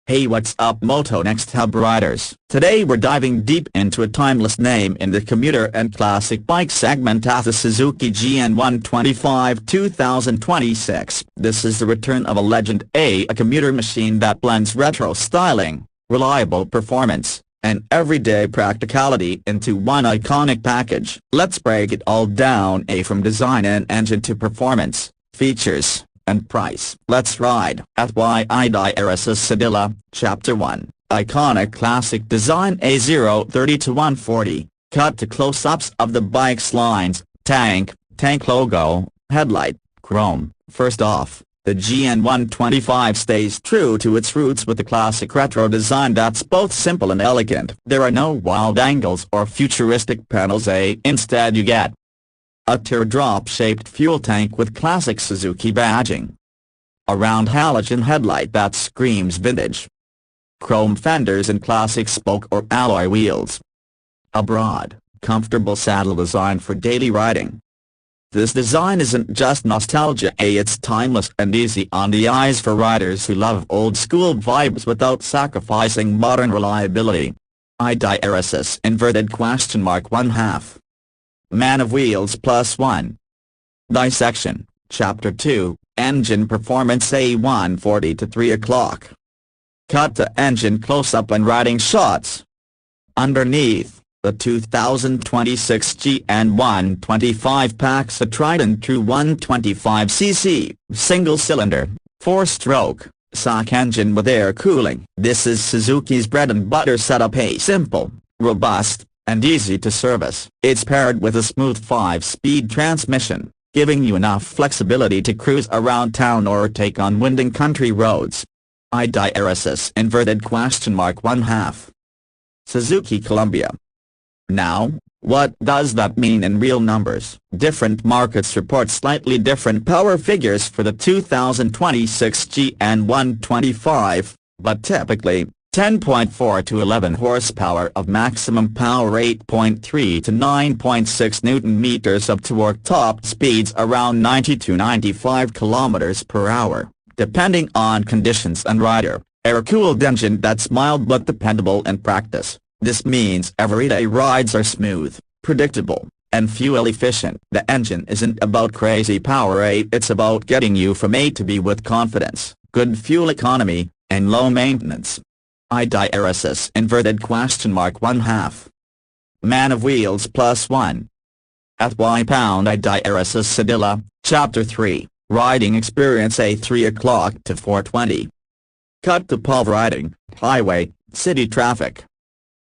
Hey, what's up Moto Next Hub riders? Today we're diving deep into a timeless name in the commuter and classic bike segment as the Suzuki GN125 2026. This is the return of a legend, a commuter machine that blends retro styling, reliable performance, and everyday practicality into one iconic package. Let's break it all down, from design and engine to performance, features, and price. Let's ride. At Idiris Sedilla, Chapter 1, Iconic Classic Design A030-140, cut to close-ups of the bike's lines, tank logo, headlight, chrome. First off, the GN125 stays true to its roots with a classic retro design that's both simple and elegant. There are no wild angles or futuristic panels. Instead you get a teardrop-shaped fuel tank with classic Suzuki badging, a round halogen headlight that screams vintage, chrome fenders and classic spoke or alloy wheels, a broad, comfortable saddle designed for daily riding. This design isn't just nostalgia, it's timeless and easy on the eyes for riders who love old-school vibes without sacrificing modern reliability. Idiris (1/2) Man of Wheels +1. Dissection, Chapter 2, Engine Performance A140 to 3 o'clock. Cut to engine close-up and riding shots. Underneath, the 2026 GN125 packs a tried-and true 125cc, single-cylinder, 4-stroke, SOC engine with air cooling. This is Suzuki's bread-and-butter setup, simple, robust, and easy to service. It's paired with a smooth 5-speed transmission, giving you enough flexibility to cruise around town or take on winding country roads. Idiris (1/2) Suzuki Columbia. Now, what does that mean in real numbers? Different markets report slightly different power figures for the 2026 GN125, but typically, 10.4 to 11 horsepower of maximum power, 8.3 to 9.6 Newton-meters of torque, top speeds around 90 to 95 kilometers per hour, depending on conditions and rider. Air-cooled engine that's mild but dependable in practice. This means everyday rides are smooth, predictable, and fuel efficient. The engine isn't about crazy power, it's about getting you from A to B with confidence, good fuel economy, and low maintenance. Idiris (1/2) Man of Wheels +1. At Idiris Sedilla, Chapter 3, Riding Experience A3 o'clock to 4:20. Cut to POV riding, highway, city traffic.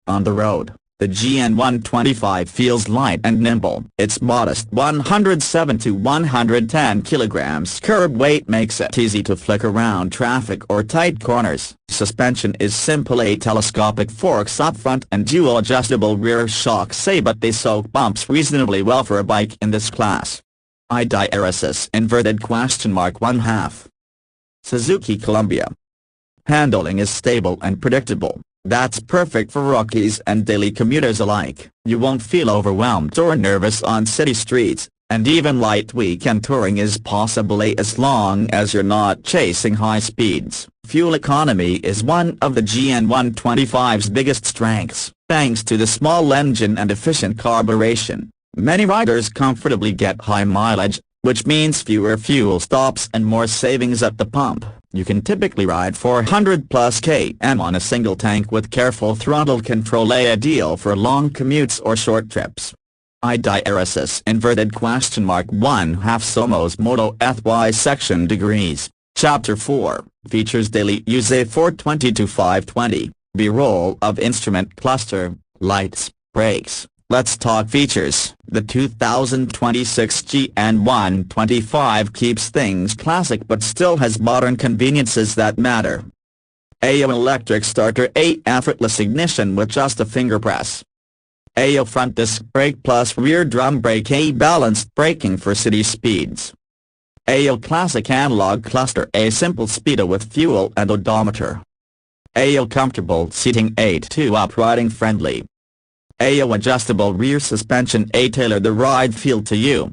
On the road, the GN125 feels light and nimble. Its modest 107 to 110 kilograms curb weight makes it easy to flick around traffic or tight corners. Suspension is simple, telescopic forks up front and dual adjustable rear shocks, but they soak bumps reasonably well for a bike in this class. Idiris (1/2) Suzuki Columbia. Handling is stable and predictable. That's perfect for rookies and daily commuters alike. You won't feel overwhelmed or nervous on city streets, and even light weekend touring is possible as long as you're not chasing high speeds. Fuel economy is one of the GN125's biggest strengths. Thanks to the small engine and efficient carburation, many riders comfortably get high mileage, which means fewer fuel stops and more savings at the pump. You can typically ride 400+ km on a single tank with careful throttle control, ideal for long commutes or short trips. Idiris (1/2) Somo's Moto FY Section Degrees, Chapter 4, features daily use A420 to 520, B-roll of instrument cluster, lights, brakes. Let's talk features. The 2026 GN125 keeps things classic but still has modern conveniences that matter. Electric starter, effortless ignition with just a finger press. Front disc brake plus rear drum brake, balanced braking for city speeds. Classic analog cluster, simple speedo with fuel and odometer. Comfortable seating, 8-2 up riding friendly. Adjustable rear suspension, tailor the ride feel to you.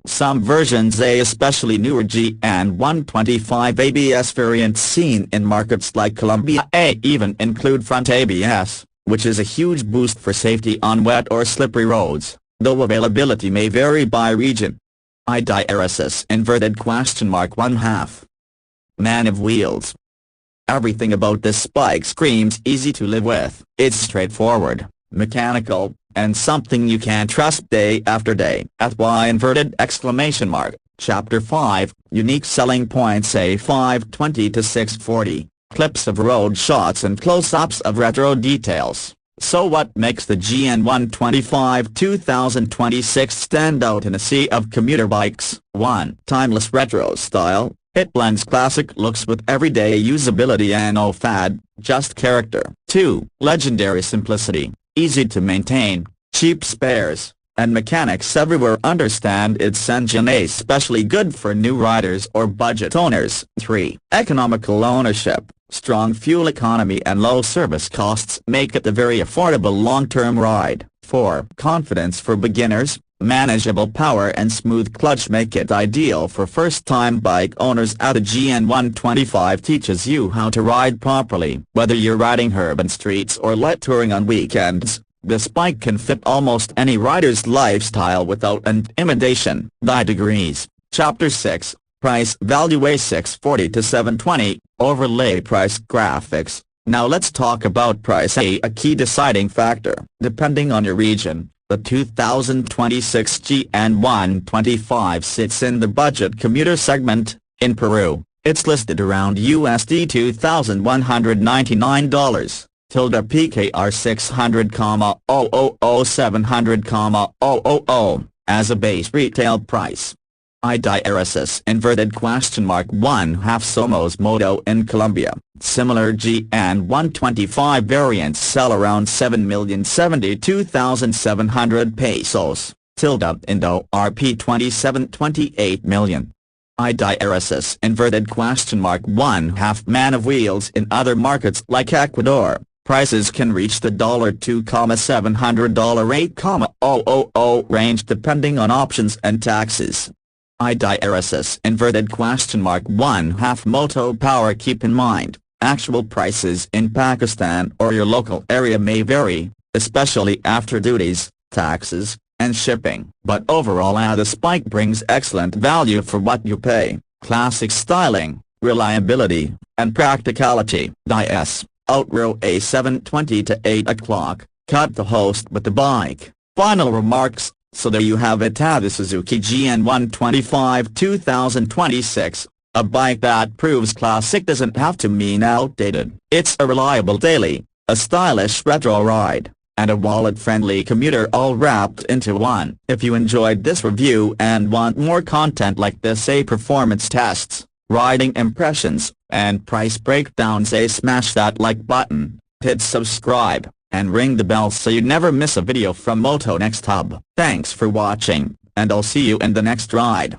Some versions, especially newer GN125 ABS variants seen in markets like Colombia, even include front ABS, which is a huge boost for safety on wet or slippery roads, though availability may vary by region. IDRSS inverted question mark 1/2. Man of wheels. Everything about this bike screams easy to live with. It's straightforward, mechanical, and something you can trust day after day. At Y inverted exclamation mark. Chapter 5, Unique Selling Points A520 to 640, clips of road shots and close-ups of retro details. So what makes the GN125 2026 stand out in a sea of commuter bikes? 1. Timeless retro style. It blends classic looks with everyday usability and no fad, just character. 2. Legendary simplicity. Easy to maintain, cheap spares, and mechanics everywhere understand its engine, especially good for new riders or budget owners. 3. Economical ownership. Strong fuel economy and low service costs make it a very affordable long-term ride. 4. Confidence for beginners. Manageable power and smooth clutch make it ideal for first-time bike owners. The GN125 teaches you how to ride properly. Whether you're riding urban streets or light touring on weekends, this bike can fit almost any rider's lifestyle without intimidation. Degrees. Chapter 6, Price Value A640 to 720, Overlay Price Graphics. Now let's talk about price, a key deciding factor. Depending on your region, the 2026 GN125 sits in the budget commuter segment. In Peru, it's listed around USD $2,199. PKR 600,000 700,000 as a base retail price. IDRSS inverted question mark 1/2 Somos Moto in Colombia. Similar GN125 variants sell around 7,072,700 pesos. Indo Rp 27-28 million. IDRSS inverted question mark 1/2 Man of wheels in other markets like Ecuador. Prices can reach the $2,700 $8,000 range depending on options and taxes. IDRSS inverted question mark 1/2 Moto Power. Keep in mind, actual prices in Pakistan or your local area may vary, especially after duties, taxes, and shipping. But overall this bike brings excellent value for what you pay. Classic styling, reliability, and practicality. Outrow A720 to 8 o'clock, cut the host with the bike. Final remarks. So there you have it, the Suzuki GN125 2026, a bike that proves classic doesn't have to mean outdated. It's a reliable daily, a stylish retro ride, and a wallet-friendly commuter all wrapped into one. If you enjoyed this review and want more content like this, performance tests, riding impressions, and price breakdowns, smash that like button, hit subscribe, and ring the bell so you never miss a video from Moto Next Hub. Thanks for watching, and I'll see you in the next ride.